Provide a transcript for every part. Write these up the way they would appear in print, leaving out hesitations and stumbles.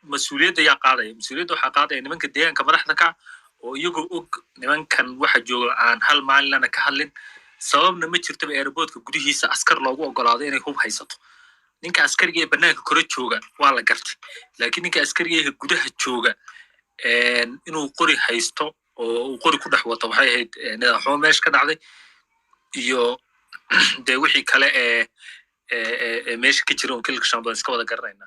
مسؤولية يا قاضي مسؤولية وحقاضي نمن كديان كمرح ذكاء ويجو نمن كان واحد جو عن هل مال لنا كهلين sababna ma jirto airportka gudihiisa askar loogu ogolaaday inay hub haysato ninka askariga ee banaanka kore jooga waa la gartay laakiin ninka askariga ee gudaha jooga inuu qori haysto oo uu qori ku dhex wato waxay ahayd nidaam meesh ka dhacday iyo de wixii kale meesha ka jira oo kilka shambo iska wada garanayna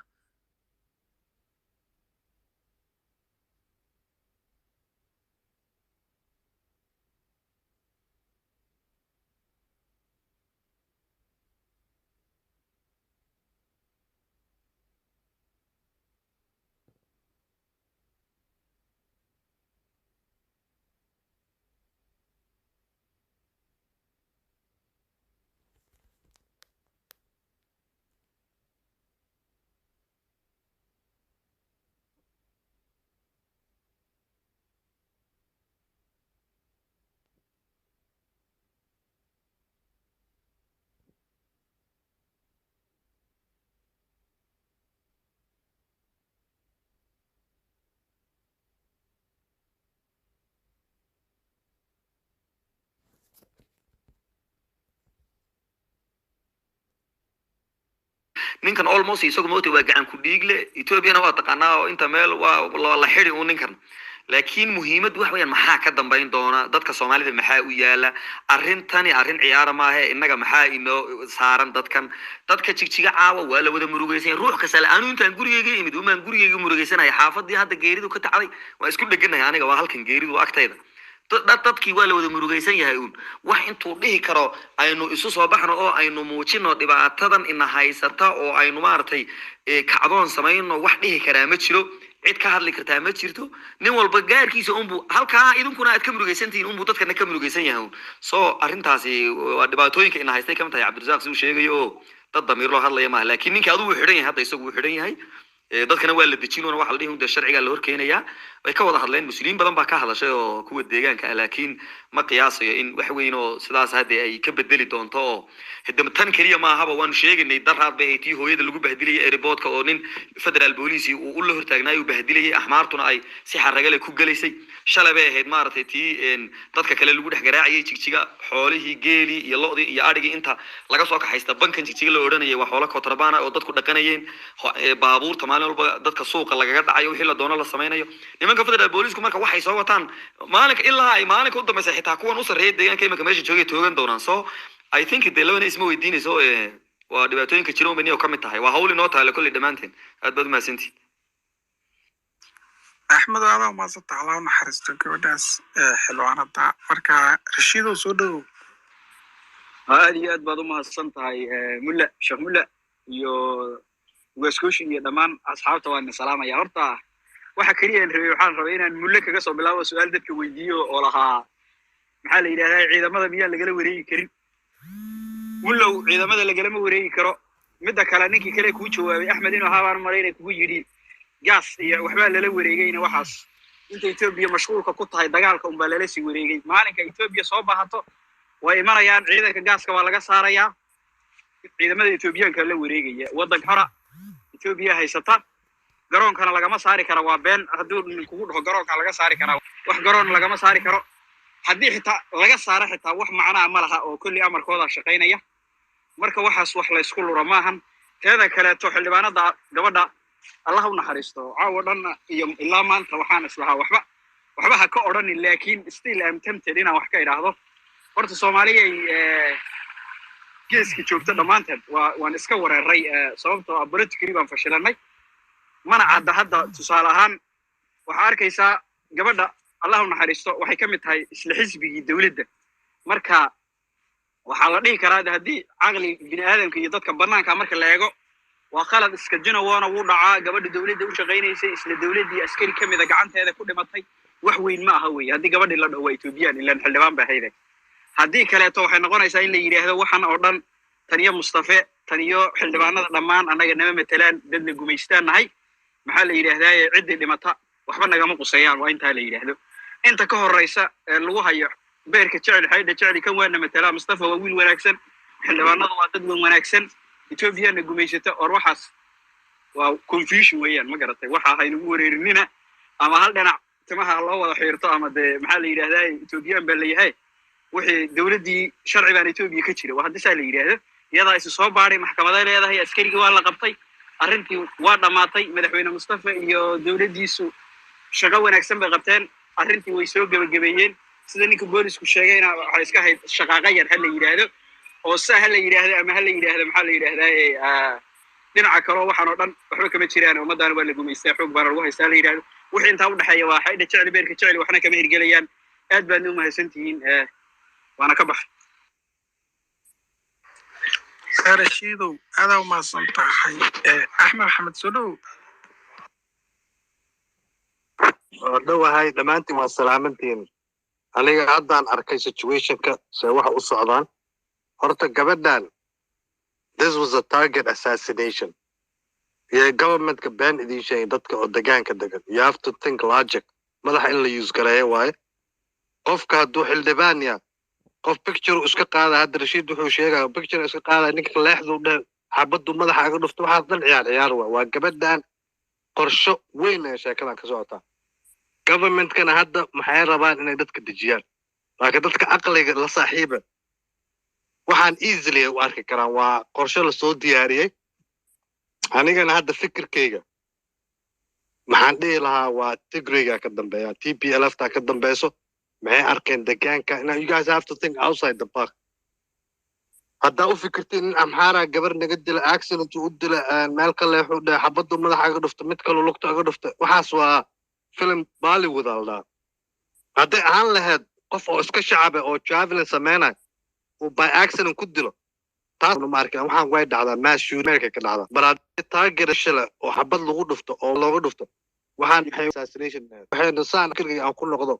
ninkan almost isagu mooti waa gacan ku dhiigle Ethiopia waa taqaanaa oo inta meel waa la xiri uu ninkan laakiin muhiimad wax weeyaan maxaa ka dambeyn doona dadka Soomaalida maxaa u yaala arintani arin ciyaar ma aha inaga maxaa inoo saaran dadka jigjiga caawa waa la wada murugaysan ruux ka sala aanu intaan gurigeyga imid uma gurigeyga murugaysanay xaafadii hadda geeridu ka tacday waa isku dhaganahay aniga waa halkan geeridu agtayda dadkii waa la wada murugaysan yahay wax intuu dhihi karo aynu isu soo baxno oo aynu muujino dhibaatadan in haysata oo aynu maartay kacdoon sameeyno wax dhihi karaa ma jiro cid ka hadli kartaa ma jirto nin walba gaarkiisa unbu halka idinkuna aad ka murugaysantiin unbu dadkana ka murugaysan yahay soo arintaasi waa dhibaatooyinka in haystay kamid tahay Cabdirasaaq suu sheegayo dad damiir loo hadlaya ma laakiin ninka adu xidhan yahay hadda isagu xidhan yahay dadkana waa la dejinoona waxa la dhigay sharciga la horkeenaya way ka wada hadleen muslimiin badan baa ka hadashay oo kuwa deegaanka laakiin ma qiyaasayo in wax weyn oo sidaas hadda ay ka bedeli doonto oo hadda tan kaliya ma ahaba waan sheegnay daraad bay tii hooyada lagu bahdilay airportka oo nin federal police uu la hortaagnay uu bahdilay ahmaartuna ay si xaragale ku galeysay shalay bay ahayd maartay tii dadka kale lagu dhex garaaciyay jigjiga xoolihii geeli iyo lo'dii iyo adhigi inta laga soo kaxaysta bankan jigjiga la oranayay wax xoolo kontrabaan oo dadku dhaqanayeen baabuurta maalin walba dadka suuqa lagaga dhacayo wixii la doono la sameeyo nimanka federal police marka waxay soo wataan maalinka ilaa ay maalinka u dambeysay xitaa kuwan u sareeyay deegaanka imanka meesha joogay toogan doonaan so I think the level is more weydiinayso waa dhibaatooyinka jiro oo kamid tahay waa hawl inoo tahay kulli dhamaanteen aad baad maasantii أحمد هذا ما صدق الله ونحرسته كوداس حلوانة تا مركا رشيدو سودو هذه أدبا ضمها الصنطة ملا شيخ ملا يو واسكوشن يا دمان أصحابته وأن سلامة يا هرتا waxa kaliya in waxaan rabaa inaan mulle kaga soo bilaabo su'aal dadka weydiiyo oo lahaa maxaa la yiraahdaa ciidamada miyaa lagala wareegi karin mullow ciidamada lagala wareegi karo midda kale ninkii kale ku jawaabay Axmed inuu haabaan mareynay kugu yiri gas iyo waxba lala wareegayna waxaas inta Ethiopia mashquulka ku tahay dagaalka baa lala sii wareegay maalinka Ethiopia soo baahato way imanayaan ciidanka gaska waa laga saarayaa ciidamada Ethiopiaanka la wareegaya wadanka hore Ethiopia haysata garoonkana lagama saari karo waa been haduu kugu dhaho garoonka laga saari karo wax garoon lagama saari karo hadii xitaa laga saaro xitaa wax macna ma laha oo kulli amarkooda shaqeynaya marka waxaas wax la isku lura maahan teeda kale to xildhibaanada gabadha Allah u naxariisto caawa dhan iyo ilaa maanta waxaan islahaa waxba ha ka oran laakiin still am tempted inaan wax ka iraahdo horta Soomaaliya geeski joogta dhamaanteed waan iska wareeray sababtoo ah politically baan fashilanay mana cadda hadda tusaale ahaan waxa arkaysaa gabadha Allah u naxariisto waxay kamid tahay isla xisbigii dawladda marka waxa la dhihi karaa hadii aqli bini aadamka iyo dadka banaanka marka la eego waa qalad iska jina wana uu dhacaa gabadha dawladda u shaqeynaysa isla dawladii askari kamid ah gacanteeda ku dhimatay wax weyn ma aha weey hadii gabadhi la dhawo Ethiopian ilaa xildhibaan baa hayday hadii kale to waxay noqonaysaa in la yiraahdo waxan oo dhan taniyo Mustafa taniyo xildhibaanada dhamaan anaga nama matalaan dad la gumeystanahay maxaa la yiraahdaa cidii dhimata waxba nagama qusayaan waa inta la yiraahdo inta ka horeysa lagu hayo beerka jecel hayda jecel kan waana matala Mustafa waa wiil wanaagsan xildhibaanadu waa dad wanaagsan Ethiopian gumeysata oo waxaas waa confusion weeyaan ma garatay waxa haynu wareerinina ama hal dhinac timaha loo wada xiirto ama de maxaa la yiraahdaa Ethiopian baa leeyahay wixii dawladii sharci baan Ethiopia ka jiray waa hadda saa la yiraahdo iyada isu soo baaray maxkamada leedahay askarigi waa la qabtay arrintii waa dhamaatay madaxweyne Mustafa iyo dawladiisu shaqo wanaagsan bay qabteen arrintii way soo gabagabeeyeen sida ninka boolisku sheegayna waxa iska hayd shaqaaqa yar hal la yiraahdo oo saah la yiraahdo ama hal la yiraahdo maxaa la yiraahdaa dhinaca kale waxaan oo dhan waxba kama jiraan ummadana waa la gumaystay xoog baan lagu haystaa la yiraahdo wixii inta u dhaxeeya waa xayda jecel beerka jecel waxna kama hirgelayaan aad baan u mahadsantihiin waana ka baxay rashiidow adaa u mahadsan tahay axmed maxamed soo dhow dhowahay dhammaantiin waa salaamantiin aniga haddaan arkay situationka se waxa u socdaan horta gabadhan this was a target assassination yeah governmentka been idin sheegay dadka oo degaanka degan you have to think logic madaxa in la use gareeyo waaye qofka hadduu xildhibaan ya qof picture iska qaada hadda rashiid wuxuu sheegaya picture iska qaada ninka leexdu dhe xabadu madaxa aga dhufto waxaa dan ciyaar waa gabadhan qorsho weyn ee sheekadan ka socotaa governmentkana hadda maxay rabaan inay dadka dejiyaan laakiin dadka aqliga la saaxiiba waxaan easily u arki karaan waa qorshe la soo diyaariyey anigana hadda fikirkayga maxaan dhihi lahaa waa Tigray ka dambeeya TPLF ta ka dambayso maxay arkeen degaanka you guys have to think outside the box hadda u fikirtiin in Amhara gabar naga dila accident u dila meel kale wuxuu xabadu madaxa aga dhufto mid kale lugta aga dhufto waxaas waa film Bollywood alda hadda aan lahayd qof oo iska shacab oo traveling sameynay oo by accident ku dilo taas ma arkaan waxaan way dhacdaa mass shooting America ka dhacda bal target shala oo xabad lagu dhufto oo looga dhufto waxaan maxay assassination waxay nasaan kirkii aan ku noqdo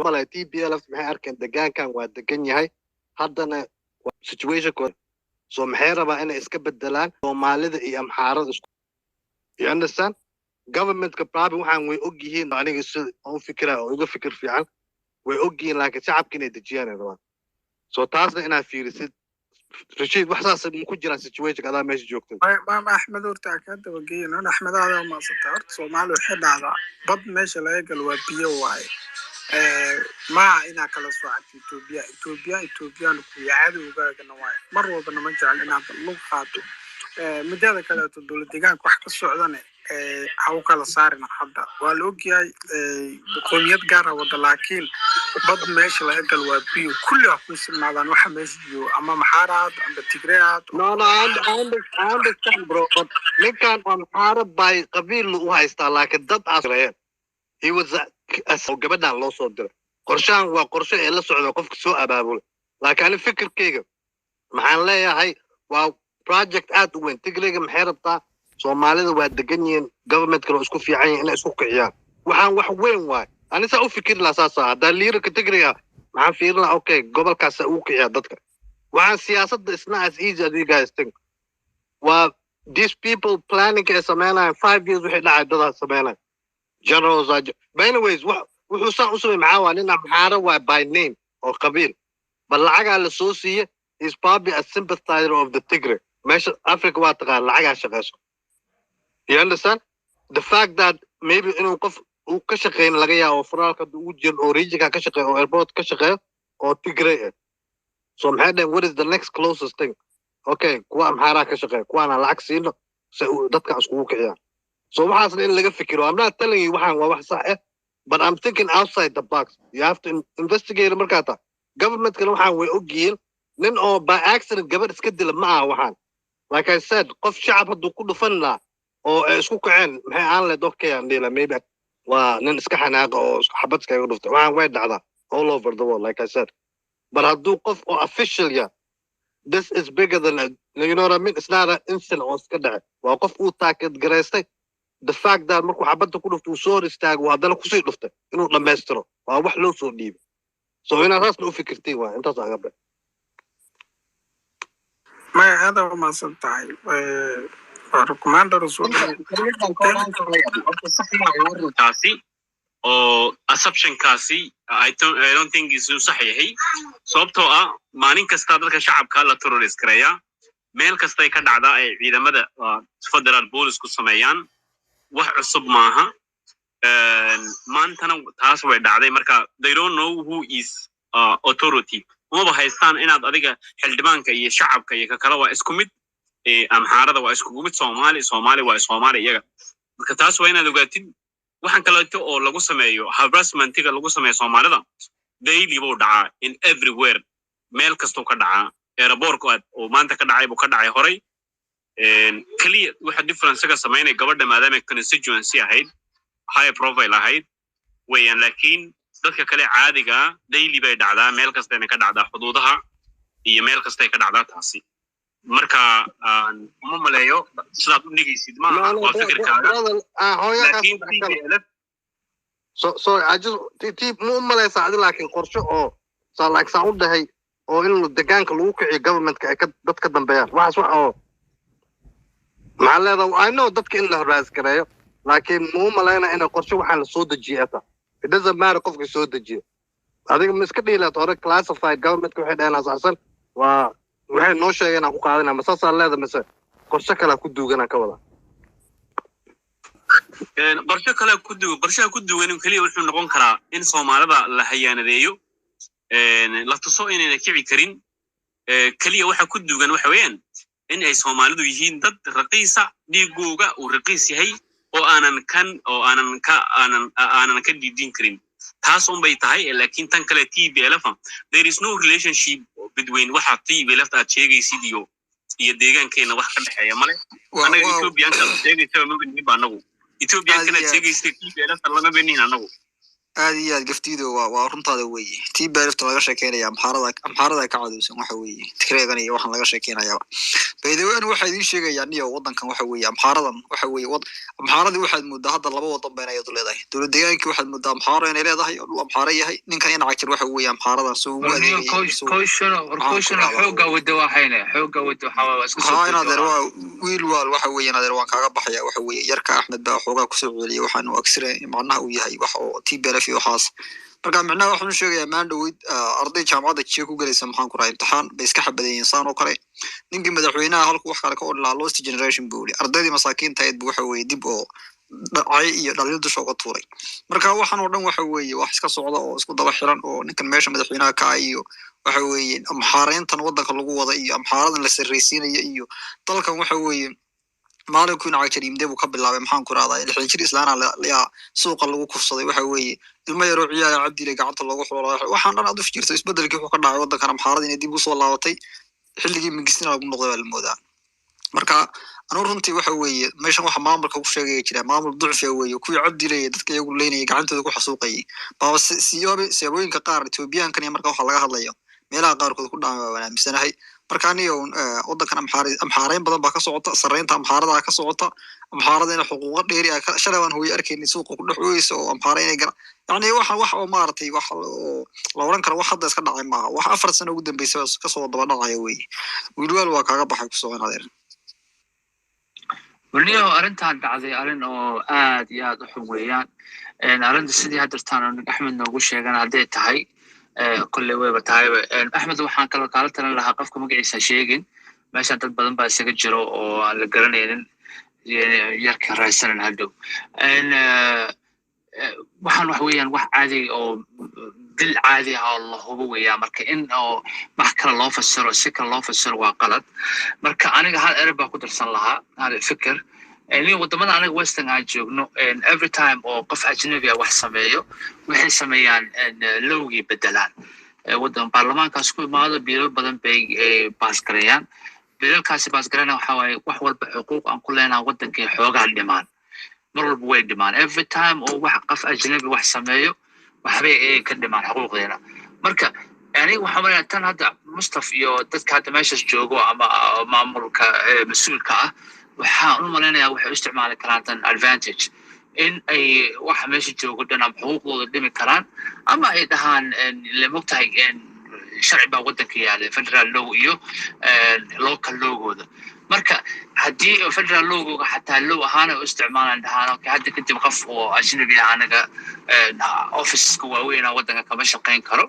wala TPLF maxay arkeen degaankan waa degan yahay haddana situation ko soo maxay rabaa inay iska bedelaan Soomaalida iyo Amxaarada isku you understand governmentka problem waxaan way og yihiin aniga sida oo fikira oo uga fikir fiican way og yihiin laakiin shacabka inay dejiyaan rabaan soo taasna inaa fiirisid rashiid wax saas ku jira situation kada meesha joogto ma axmed horta ka daba geeyno axmed adaa ma santa horta Soomaali waxay dhacdaa bad meesha laga gal waa biyo waaye ma ina kala socoto Ethiopia ku yaado ugaagana waaye mar walba ma jecel inaad lug qaato midada kale oo dawlad deegaanka wax ka socdana haw kala saarina hadda waa la ogyahay qoomiyad gaar ah wada laakiin bad meesha laga gal waa biyo kulli ku sinaadaan waxa meesha joogo ama Amharaad ama Tigray no I understand bro but ninkan Amhara by qabiil u haystaa laakiin dad asrayeen he was a gabadhan loo soo diray qorshaan waa qorshe ee la socdo qofka soo abaabul laakiin fikirkayga maxaan leeyahay waa project aad u weyn Tigrayga maxay rabtaa Soomaalida waa degan yihiin governmentka loo isku fiican yahay inay isku kiciyaan waxaan wax weyn waay anisa u fikir la asaasa hada liirka Tigrayga maxaan fiirnaa okay gobolkaas uu kiciya dadka waxaan siyaasadda isna as easy as you guys think waa these people planning ee sameynayaan 5 years wixii dhacay dad sameynay generals by anyways wuxuu saan u sameeyay maxaa waa nin Amhara waa by name oo qabiil bal lacaga la soo siiyay is probably a sympathizer of the Tigray meesha Africa waa taqaan lacaga shaqeyso you understand the fact that maybe inuu qof uu ka shaqeyn laga yaabo federaalka uu jir oo regionka ka shaqeeyo oo airport ka shaqeeyo oo Tigray so maxay dhayn what is the next closest thing okay kuwa Amhara ka shaqeeyo kuwana lacag siino si dadka isku kiciyaan so waxaasna in laga fikiro I'm not telling you waxaan waa wax sax ah but I'm thinking outside the box you have to investigate markaata government kana waxaan way ogyiin nin oo by accident gabadh iska dila ma aha waxaan like I said qof shacab haduu ku dhufan la oo isku kaceen maxay aan la dokayaan dhila maybe waa nin iska xanaaq oo xabad iska dhuftay waxaan way dhacdaa all over the world like I said but haduu qof oo official ya this is bigger than you know what I mean it's not an incident oo iska dhacay waa qof uu taakad gareystay the fact that markuu xabada ku dhufto soo istaago hadana ku sii dhuftay inuu dhameystiro waa wax loo soo dhiibay so inaad raasna u fikirtay waa intaas aan gabay ma hada ma santahay commander taasi oo assumption kaasi I don't think is sax yahay sababtoo ah maalin kasta dadka shacabka la terrorist gareeya meel kastay ka dhacdaa ay ciidamada federal police ku sameeyaan wax cusub maaha maantana taas way dhacday marka they don't know who is authority uma haystaan inaad adiga xildhibaanka iyo shacabka iyo kala waa isku mid amxaarada waa isku mid Soomaali waa Soomaali iyaga marka taas waa inaad ogaatid waxaan kala oo lagu sameeyo harassmentiga lagu sameeyo Soomaalida daily buu dhacaa in everywhere meel kasto ka dhacaa airport oo maanta ka dhacay buu ka dhacay horay kaliya waxa difference ka sameynay gabadha maadaama constituency ahayd high profile ahayd weeyaan laakiin dadka kale caadiga daily bay dhacdaa meel kasta ka dhacdaa xuduudaha iyo meel kasta ka dhacdaa taasi marka uma maleeyo sidaad u dhigaysid ma waa fikirkaaga laakiin so I just mu malaysa adi laakiin qorshe oo salaagsan u dhahay oo in deegaanka lagu kiciyo government-ka ay dadka dambeeyaan wax oo maxaa I know dadka in la haraas gareeyo laakiin mu malayna in qorshe waxaan la soo dejiyay it doesn't matter qofka soo dejiyo adiga ma iska dhiilaad hore classified government-ka waxay dhahan asaasan waa waxay noo sheegeen aan ku qaadanaa masaasaa leedahay mise qorshe kale ku duugana ka wada qorshaha ku duugan kaliya wuxuu noqon karaa in Soomaalida la hayaanadeeyo la tuso inayna kici karin kaliya waxa ku duugan waxa weeyaan in ay Soomaalidu yihiin dad raqiisa dhiigooga uu raqiis yahay oo aanan ka diidin karin taas bay tahay laakiin tan kale TPLF there is no relationship between waxa TPLF aad sheegaysid iyo deegaankeena wax ka dhaxeeya male anaga Ethiopian-ka sheegaysa ma binin baanagu Ethiopian-ka sheegaysa TPLF lama binin anagu aad iyo aad gaftiido waa runtaada weeye TPLF laga sheekeynaya amxaarada ka cadowsan waxa weeye tikreegan iyo waxaan laga sheekeynayaa beedawaan waxa idin sheegayaan iyo wadankan waxa weeye amxaaradan waxa weeye amxaaradii waxaad moodaa hadda laba wadan been ay leedahay dawlad deegaankii waxaad moodaa amxaara inay leedahay oo amxaara yahay ninkan in cajir waxa weeye amxaaradan soo ugu adeegayso xooga wada waxayna isku soo wiil waxa weeye adeer waan kaaga baxaya waxa weeye yarka Axmed baa xooga ku soo celiyay waxaan u agsire macnaha uu yahay wax oo TPLF waxaas marka macnaha waxaan sheegayaa maan dhaweyd arday jaamacadda Jee ku galaysa maxaan ku raay imtixaan bay iska xabadayeen saan oo kale ninkii madaxweynaha halku wax kale ka odlaa lost generation booli ardaydii masaakiinta ayd waxa weeye dib oo dhacay iyo dhaliil dusha uga tuuray marka waxaan oo dhan waxa weeye wax iska socda oo isku daba xiran oo ninkan meesha madaxweynaha ka iyo waxa weeye amxaareyntan wadanka lagu wada iyo amxaaradan la sarreysiinayo iyo dalkan waxa weeye maalinku inaa jariimde buu ka bilaabay maxaan ku raaday xijir islaana la suuqa lagu kufsaday waxa weeye ilma yar oo ciyaar Cabdile gacanta loogu xulay waxaan dhan aad u fikirtay isbedelkii wuxuu ka dhacay wadankan amxaarada inay dib u soo laabatay xilligii mingistina lagu noqday wal moodaa marka anu runtii waxa weeye meeshan waxa maamulka ku sheegay jira maamul ducfi weeye kuwii Cabdile dadka iyagu leynayay gacantooda ku xasuuqay baa siyooyinka qaar Ethiopian-kan iyo marka waxa laga hadlayo meelaha qaarkood ku dhaamay wanaamisanahay marka aniga wadankan amxaareyn badan baa ka socota sareynta amxaarada ka socota amxaaradina xuquuq dheeri ah shalaban hooy arkeen suuqa ku dhaxooyso oo amxaareyn yani wax oo maartay wax la oran karo wax hadda iska dhacay ma wax 4 sano ugu dambeysay ka soo daba dhacay weey wiilwal waa kaaga baxay ku soo adeer waliyo arintan dhacday arin oo aad iyo aad u xun weeyaan arinta sidii hadartaan Axmed noogu sheegan haday tahay كل ويبا تايبا أحمد وحنا قالت لنا لها قفكم مقعيسا شيئين ماشا dad badan baa isaga jiro oo aan la garanaynin yarka raaysan hadhow waxaan wax weeyaan wax caadi oo dil caadi ah Allah hubo weeyaan marka in oo wax kala loo fasiro si kala loo fasiro waa qalad marka aniga hal erey baa ku darsan lahaa hal fikir اللي ودمنا أنا ويستن عجوبنو and every time أو قف أجنبي أو حسميه وحسميان لوجي بدلان ودم برلمان كاسكو ماذا بيرل بدن بي باسكريان بيرل كاسي باسكريان وحوي وحول بحقوق أن كلنا ودن كي حقوق الدمان مر بوي الدمان every time أو وحقف أجنبي وحسميه وحبي كدمان حقوق لنا مركا يعني وحملنا تان هذا مصطفى يو دتك هذا ماشي جوجو أما مامورك مسؤول كا waxaan u maleynayaa waxay isticmaali karaan advantage in ay wax meesha joogo dhanam xuquuqdooda dhimi karaan ama ay dhahaan la mogtahay sharci baa wadanka yaala federal law iyo local lawgooda marka haddii federal lawgooga xataa law ahaan ay isticmaalaan dhahaan okay hadda kadib qof oo ajnabi ah anaga office-ka waaweyn wadanka kama shaqeyn karo